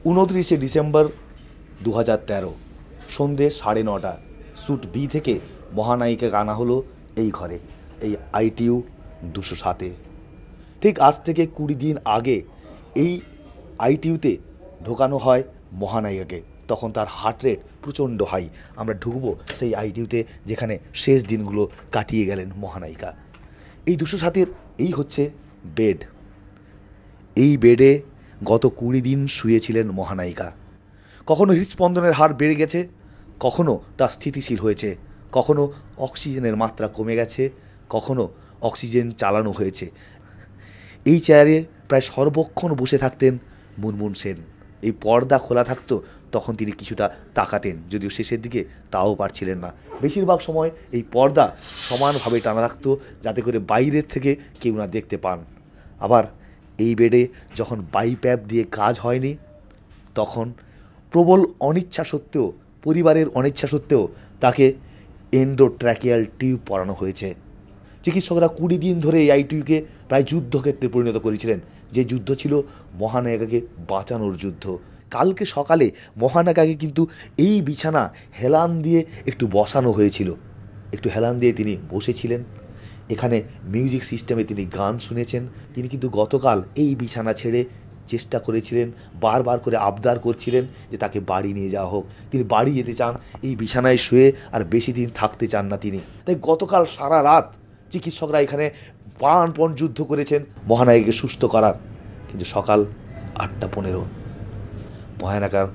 29 December 2013 সন্ধে 9:30 sweet B থেকে মহানায়িকাকে আনা হলো এই ঘরে, এই ITU 207-এ। ঠিক আজ থেকে 20 দিন আগে এই ITU-তে ঢোকানো হয় মহানায়িকাকে। তখন তার হার্ট রেট প্রচণ্ড হাই। আমরা ঢুকবো সেই ITU-তে যেখানে শেষ দিনগুলো কাটিয়ে গেলেন মহানায়িকা। এই 207-এর এই হচ্ছে বেড। এই বেডে গত 20 দিন শুয়েছিলেন মহানায়িকা। কখনো হৃদস্পন্দনের হার বেড়ে গেছে, কখনো তা স্থিতিশীল হয়েছে, কখনো অক্সিজেনের মাত্রা কমে গেছে, কখনো অক্সিজেন চালানো হয়েছে। এই চেয়ারে প্রায় সর্বক্ষণ বসে থাকতেন মুনমুন সেন। এই পর্দা খোলা থাকতো, তখন তিনি কিছুটা তাকাতেন, যদিও শেষের দিকে তাও পারছিলেন না। বেশিরভাগ সময় এই পর্দা সমানভাবে টানা থাকতো, যাতে করে বাইরের থেকে কেউ না দেখতে পান। আবার এই বেডে যখন বাইপ্যাপ দিয়ে কাজ হয়নি, তখন প্রবল অনিচ্ছা সত্ত্বেও, পরিবারের অনিচ্ছা সত্ত্বেও তাকে এন্ডোট্র্যাকিয়াল টিউব পরানো হয়েছে। চিকিৎসকরা 20 দিন ধরে এই ITU-কে প্রায় যুদ্ধক্ষেত্রে পরিণত করেছিলেন, যে যুদ্ধ ছিল মহানায়িকাকে বাঁচানোর যুদ্ধ। কালকে সকালে মহানায়িকাকে কিন্তু এই বিছানা হেলান দিয়ে একটু বসানো হয়েছিল, একটু হেলান দিয়ে তিনি বসেছিলেন। এখানে মিউজিক সিস্টেমে তিনি গান শুনেছেন। তিনি কিন্তু গতকাল এই বিছানা ছেড়ে চেষ্টা করেছিলেন, বারবার করে আবদার করছিলেন যে তাকে বাড়ি নিয়ে যাওয়া হোক। তিনি বাড়ি যেতে চান, এই বিছানায় শুয়ে আর বেশি দিন থাকতে চান না তিনি। তাই গতকাল সারা রাত চিকিৎসকরা এখানে প্রাণপণ যুদ্ধ করেছেন মহানায়িকাকে সুস্থ করার। কিন্তু সকাল 8:15 মহানায়িকার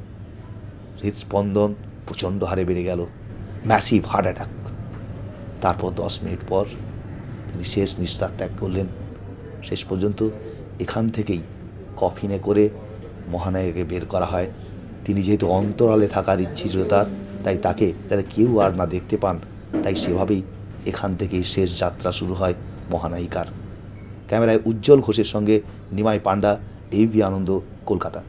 হৃদস্পন্দন প্রচণ্ড হারে বেড়ে গেল, ম্যাসিভ হার্ট অ্যাটাক। তারপর 10 মিনিট পর তিনি শেষ নিঃশ্বাস ত্যাগ করলেন। শেষ পর্যন্ত এখান থেকেই কফিনে করে মহানায়িকাকে বের করা হয়। তিনি যেহেতু অন্তরালে থাকার ইচ্ছে ছিল তার, তাই তাকে যাতে কেউ আর না দেখতে পান, তাই সেভাবেই এখান থেকেই শেষ যাত্রা শুরু হয় মহানায়িকার। ক্যামেরায় উজ্জ্বল ঘোষের সঙ্গে নিমাই পাণ্ডা, ABP আনন্দ, কলকাতা।